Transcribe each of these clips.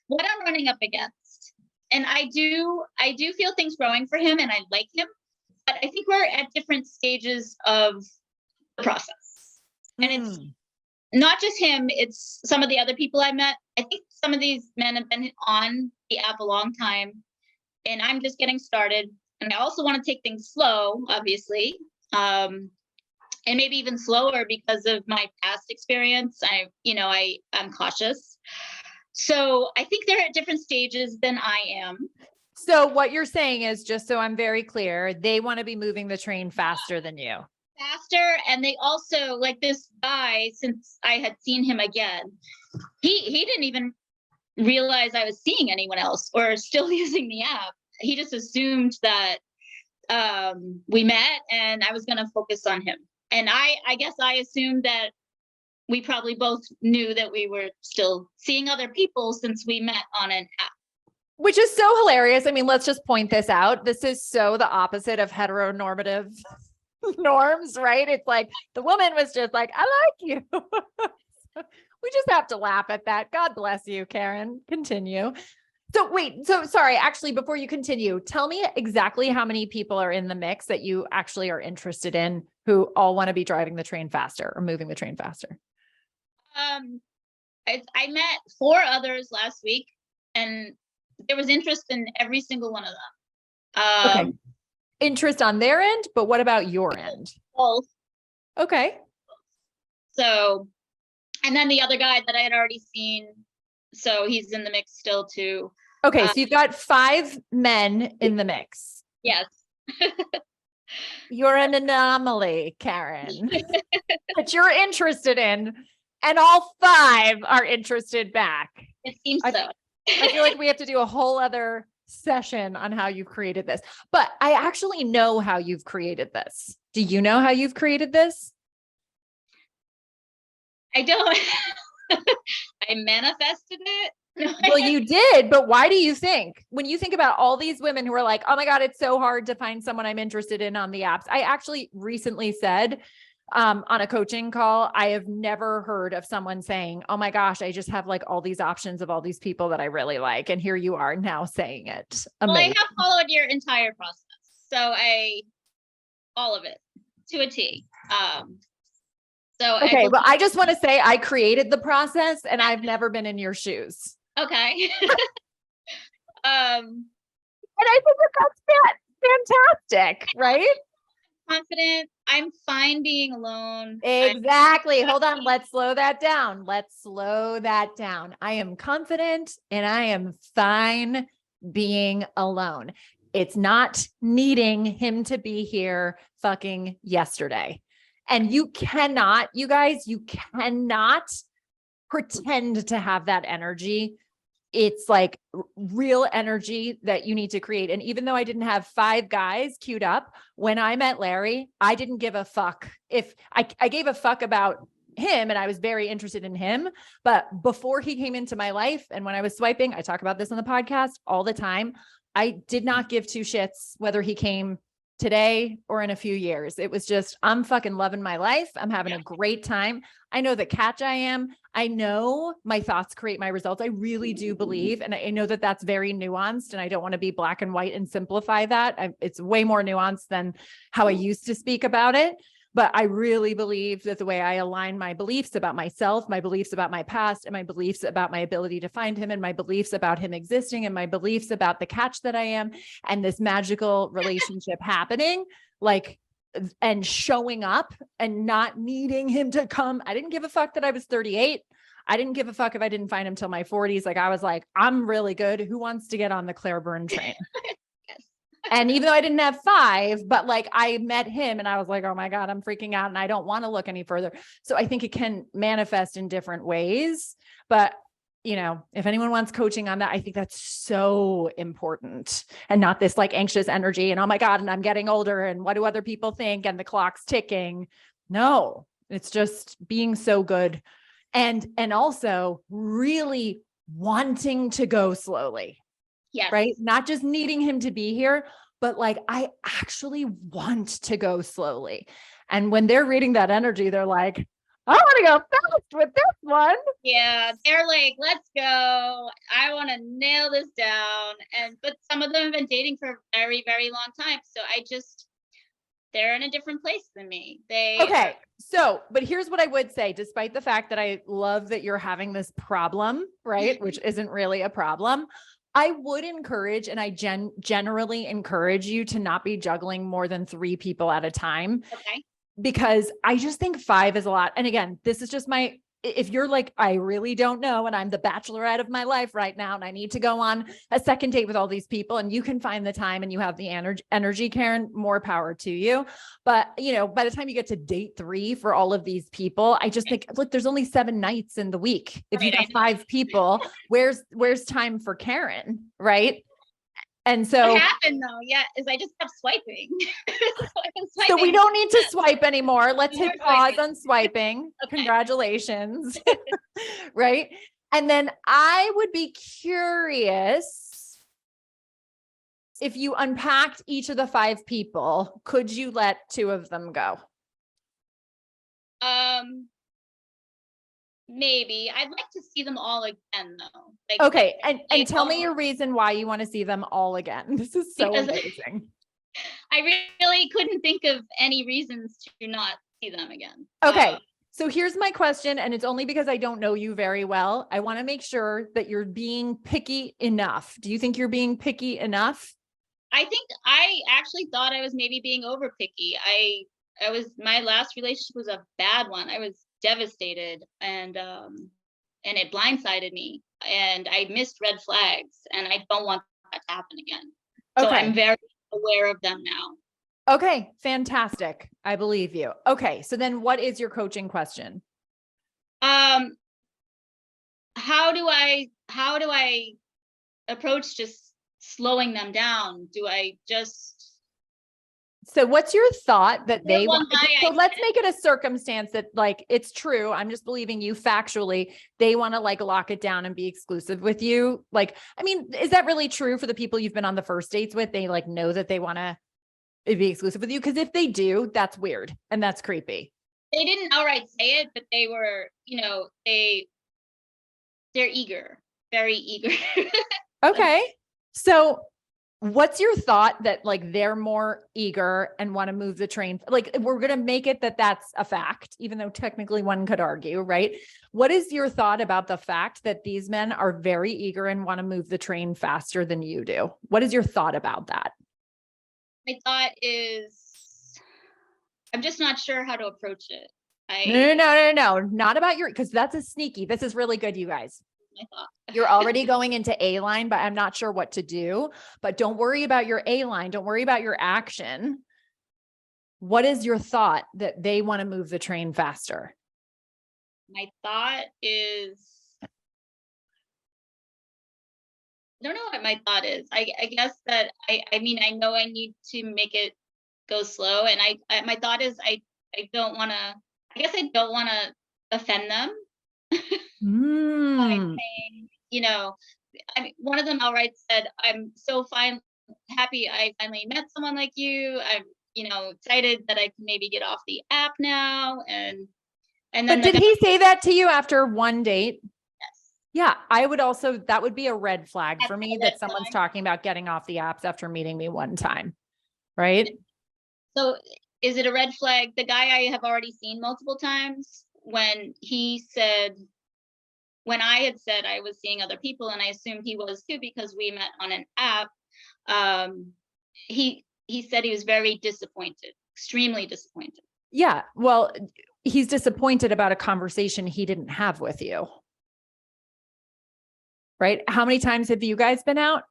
what I'm running up against. And I do feel things growing for him and I like him, but I think we're at different stages of the process. And it's not just him, it's some of the other people I met. I think some of these men have been on the app a long time and I'm just getting started. And I also want to take things slow, obviously. And maybe even slower because of my past experience. I'm cautious. So I think they're at different stages than I am. So what you're saying is, just so I'm very clear, they want to be moving the train faster than you. Faster. And they also, like this guy, since I had seen him again, he didn't even realize I was seeing anyone else or still using the app. He just assumed that we met and I was going to focus on him. And I guess I assumed that we probably both knew that we were still seeing other people since we met on an app. Which is so hilarious. I mean, let's just point this out. This is so the opposite of heteronormative norms, right? It's like the woman was just like, I like you. We just have to laugh at that. God bless you, Karen. Continue. So wait, so sorry, actually, before you continue, tell me exactly how many people are in the mix that you actually are interested in who all want to be driving the train faster or moving the train faster. I met 4 others last week and there was interest in every single one of them. Okay. Interest on their end, but what about your end? Both. Okay. So, and then the other guy that I had already seen, so he's in the mix still too. Okay, so you've got 5 men in the mix. Yes. You're an anomaly, Karen, that you're interested in, and all 5 are interested back. It seems so. I feel like we have to do a whole other session on how you've created this, but I actually know how you've created this. Do you know how you've created this? I don't. I manifested it. Well, you did, but why do you think, when you think about all these women who are like, oh my God, it's so hard to find someone I'm interested in on the apps. I actually recently said on a coaching call, I have never heard of someone saying, oh my gosh, I just have like all these options of all these people that I really like. And here you are now saying it. Amazing. Well, I have followed your entire process. So all of it to a T. Okay. Well, I just want to say I created the process and I've never been in your shoes. Okay. And I think that's fantastic, right? Confident. I'm fine being alone. Exactly. Hold on. Let's slow that down. I am confident and I am fine being alone. It's not needing him to be here fucking yesterday. And you cannot pretend to have that energy. It's like real energy that you need to create. And even though I didn't have 5 guys queued up, when I met Larry, I didn't give a fuck if I gave a fuck about him and I was very interested in him. But before he came into my life and when I was swiping, I talk about this on the podcast all the time. I did not give 2 shits whether he came today or in a few years. It was just, I'm fucking loving my life. I'm having a great time. I know the catch I am. I know my thoughts create my results. I really do believe. And I know that that's very nuanced and I don't want to be black and white and simplify that. It's way more nuanced than how I used to speak about it. But I really believe that the way I align my beliefs about myself, my beliefs about my past, and my beliefs about my ability to find him, and my beliefs about him existing, and my beliefs about the catch that I am, and this magical relationship happening, like, and showing up and not needing him to come. I didn't give a fuck that I was 38. I didn't give a fuck if I didn't find him till my 40s. Like, I was like, I'm really good. Who wants to get on the Claire Byrne train? And even though I didn't have 5, but like I met him and I was like, oh my God, I'm freaking out and I don't want to look any further. So I think it can manifest in different ways, but you know, if anyone wants coaching on that, I think that's so important and not this like anxious energy and oh my God, and I'm getting older and what do other people think? And the clock's ticking. No, it's just being so good. And also really wanting to go slowly. Yes. Right. Not just needing him to be here, but like, I actually want to go slowly. And when they're reading that energy, they're like, I want to go fast with this one. Yeah, they're like, let's go. I want to nail this down. But some of them have been dating for a very, very long time. So they're in a different place than me. Okay. So, but here's what I would say, despite the fact that I love that you're having this problem, right? Which isn't really a problem. I would encourage, and I generally encourage you to not be juggling more than 3 people at a time. Okay. Because I just think 5 is a lot. And again, this is just if you're like, I really don't know, and I'm the bachelorette of my life right now, and I need to go on a second date with all these people, and you can find the time and you have the energy, Karen, more power to you. But by the time you get to date 3 for all of these people, I just think, look, there's only 7 nights in the week. If you got 5 people, where's time for Karen, right? And so what happened though, is I just kept swiping. So we don't need to swipe anymore. Let's hit pause swiping. on swiping. Okay. Congratulations. Right. And then I would be curious if you unpacked each of the 5 people, could you let 2 of them go? Maybe. I'd like to see them all again though. Like, okay. And tell me your reason why you want to see them all again. This is so amazing. I really couldn't think of any reasons to not see them again. Okay. So here's my question, and it's only because I don't know you very well. I want to make sure that you're being picky enough. Do you think you're being picky enough? I think I actually thought I was maybe being over picky. My last relationship was a bad one. I was devastated, and it blindsided me, and I missed red flags, and I don't want that to happen again. So okay. I'm very aware of them now. Okay, fantastic. I believe you. Okay, so then what is your coaching question? How do I approach just slowing them down? Do I just So what's your thought that they want? So let's make it a circumstance that like, it's true. I'm just believing you factually. They want to like lock it down and be exclusive with you. Like, I mean, is that really true for the people you've been on the first dates with? They like know that they want to be exclusive with you. Cause if they do, that's weird. And that's creepy. They didn't outright say it, but they were, they're eager, very eager. Okay. So what's your thought that like they're more eager and want to move the train? Like we're going to make it that that's a fact, even though technically one could argue, right? What is your thought about the fact that these men are very eager and want to move the train faster than you do? What is your thought about that? My thought is, I'm just not sure how to approach it. No, not about because that's a sneaky. This is really good, you guys. You're already going into A line, but I'm not sure what to do. But don't worry about your A line. Don't worry about your action. What is your thought that they want to move the train faster? My thought is, I don't know what my thought is. I guess that I mean, I know I need to make it go slow. And my thought is, I don't want to, I guess I don't want to offend them. By saying, I mean, one of them outright said, I'm so happy I finally met someone like you. I'm, excited that I can maybe get off the app now. And then but did he say that to you after one date? Yes. Yeah, that would be a red flag for me that someone's talking about getting off the apps after meeting me one time. Right. So is it a red flag? The guy I have already seen multiple times, when I had said I was seeing other people, and I assumed he was too because we met on an app, he said he was very disappointed, extremely disappointed. Yeah, well, he's disappointed about a conversation he didn't have with you. Right? How many times have you guys been out?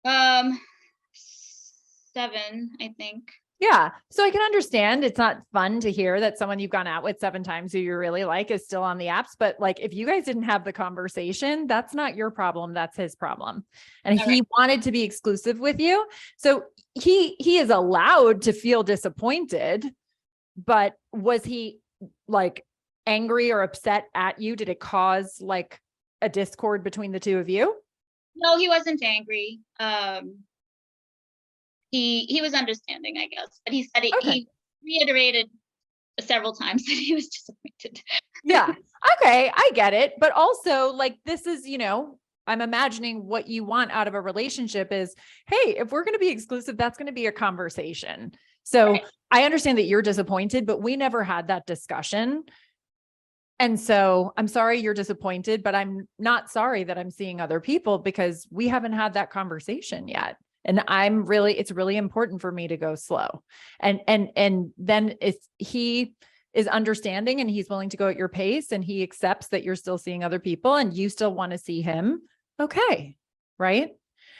7, I think. Yeah. So I can understand it's not fun to hear that someone you've gone out with 7 times who you really like is still on the apps. But like, if you guys didn't have the conversation, that's not your problem. That's his problem. And he wanted to be exclusive with you. So he is allowed to feel disappointed, but was he like angry or upset at you? Did it cause like a discord between the 2 of you? No, he wasn't angry. He was understanding, I guess, but he said he reiterated several times that he was disappointed. Yeah. Okay. I get it. But also like, this is, I'm imagining what you want out of a relationship is, hey, if we're going to be exclusive, that's going to be a conversation. So Right. I understand that you're disappointed, but we never had that discussion. And so I'm sorry you're disappointed, but I'm not sorry that I'm seeing other people because we haven't had that conversation yet. And it's really important for me to go slow. And then if he is understanding and he's willing to go at your pace and he accepts that you're still seeing other people and you still want to see him. Okay. Right.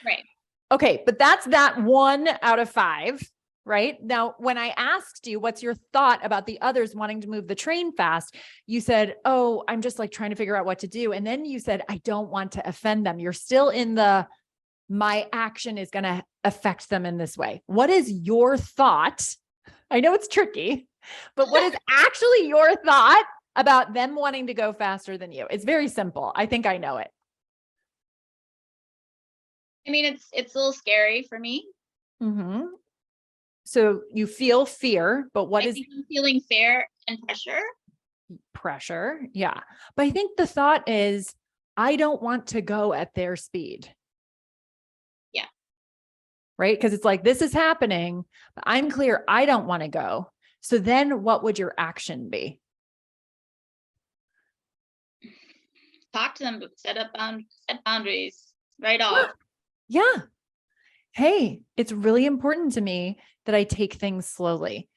Right. Okay. But that's that 1 out of 5. Right now, when I asked you, what's your thought about the others wanting to move the train fast? You said, oh, I'm just like trying to figure out what to do. And then you said, I don't want to offend them. You're still in my action is going to affect them in this way. What is your thought? I know it's tricky, but what is actually your thought about them wanting to go faster than you? It's very simple. I think I know it. I mean, it's a little scary for me. Mm-hmm. So you feel fear, but what I is think I'm feeling fear and pressure. pressure? Yeah. But I think the thought is, I don't want to go at their speed. Yeah. Right. Because it's like, this is happening, but I'm clear I don't want to go. So then what would your action be? Talk to them, set boundaries right off. Yeah. Hey, it's really important to me that I take things slowly.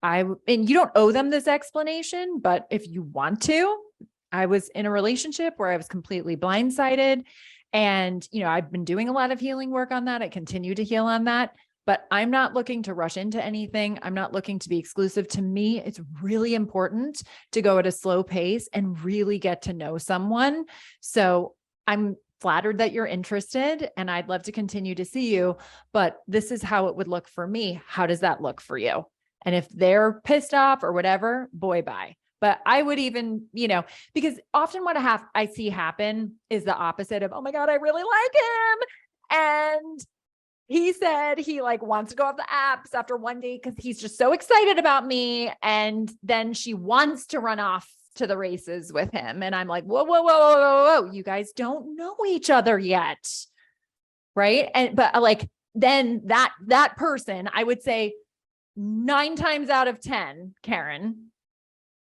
And you don't owe them this explanation, but if you want to, I was in a relationship where I was completely blindsided and, I've been doing a lot of healing work on that. I continue to heal on that, but I'm not looking to rush into anything. I'm not looking to be exclusive. To me, it's really important to go at a slow pace and really get to know someone. So I'm flattered that you're interested and I'd love to continue to see you, but this is how it would look for me. How does that look for you? And if they're pissed off or whatever, boy, bye. But I would even, because often what I see happen is the opposite of, oh my God, I really like him. And he said he like wants to go off the apps after one date because he's just so excited about me. And then she wants to run off to the races with him. And I'm like, whoa, whoa, whoa, whoa, whoa, whoa. You guys don't know each other yet. Right. But like, then that person, I would say 9 times out of 10, Karen,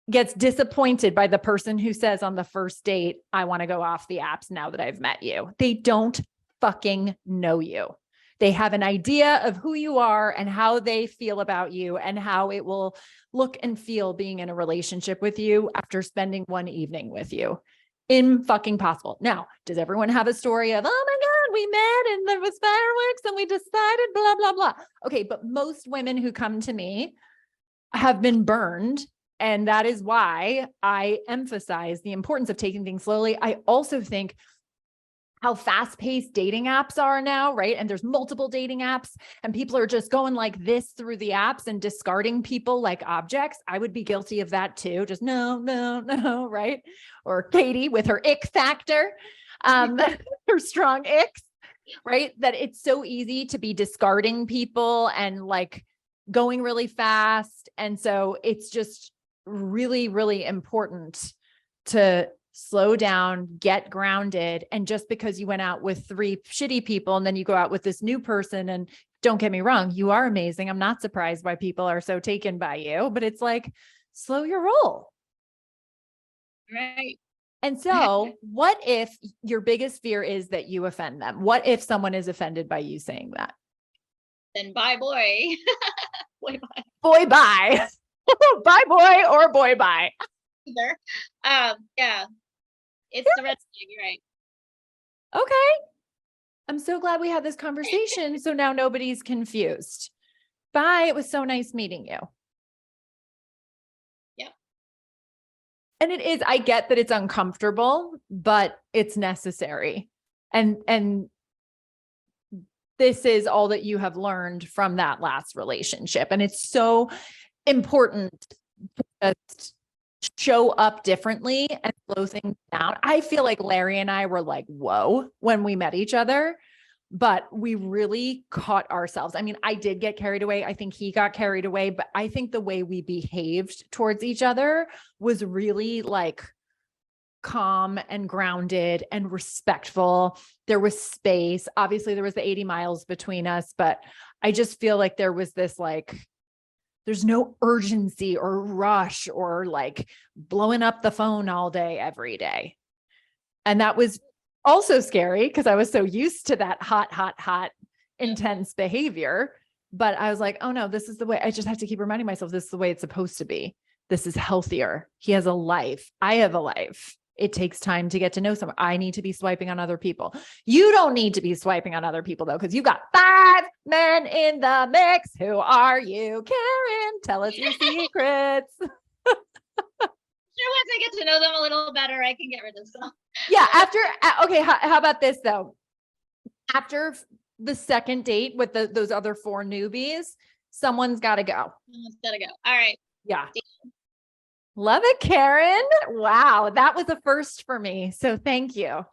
gets disappointed by the person who says on the first date, I want to go off the apps now that I've met you. They don't fucking know you. They have an idea of who you are and how they feel about you and how it will look and feel being in a relationship with you after spending one evening with you. Fucking possible. Now, does everyone have a story of, oh my God, we met and there was fireworks and we decided blah, blah, blah. Okay. But most women who come to me have been burned. And that is why I emphasize the importance of taking things slowly. I also think how fast-paced dating apps are now, right? And there's multiple dating apps and people are just going like this through the apps and discarding people like objects. I would be guilty of that too. Just no, right? Or Katie with her ick factor, her strong icks, right? That it's so easy to be discarding people and like going really fast. And so it's just really, really important to slow down, get grounded. And just because you went out with 3 shitty people and then you go out with this new person, and don't get me wrong, you are amazing. I'm not surprised why people are so taken by you, but it's like, slow your roll. Right. And so what if your biggest fear is that you offend them? What if someone is offended by you saying that? Then bye, boy. Boy, bye. Boy, bye. Bye, boy, or boy, bye. Either. Yeah. It's the red flag, you're right. Okay. I'm so glad we had this conversation. So now nobody's confused. Bye. It was so nice meeting you. Yeah. And it is, I get that it's uncomfortable, but it's necessary. And this is all that you have learned from that last relationship. And it's so important to just show up differently and slow things down. I feel like Larry and I were like, whoa, when we met each other. but we really caught ourselves. I mean, I did get carried away. I think he got carried away, but I think the way we behaved towards each other was really like calm and grounded and respectful. There was space. Obviously, there was the 80 miles between us, but I just feel like there was this like, there's no urgency or rush or like blowing up the phone all day, every day. And that was also scary because I was so used to that hot, intense behavior. But I was like, oh no, this is the way. I just have to keep reminding myself this is the way it's supposed to be. This is healthier. He has a life. I have a life. It takes time to get to know someone. I need to be swiping on other people. You don't need to be swiping on other people though, because you've got 5 men in the mix. Who are you, Karen? Tell us your secrets. Sure, once I get to know them a little better, I can get rid of some. Yeah. Okay. How about this though? After the second date with those other 4 newbies, someone's got to go. Someone's gotta go. All right. Yeah. Love it, Karen. Wow. That was a first for me. So thank you.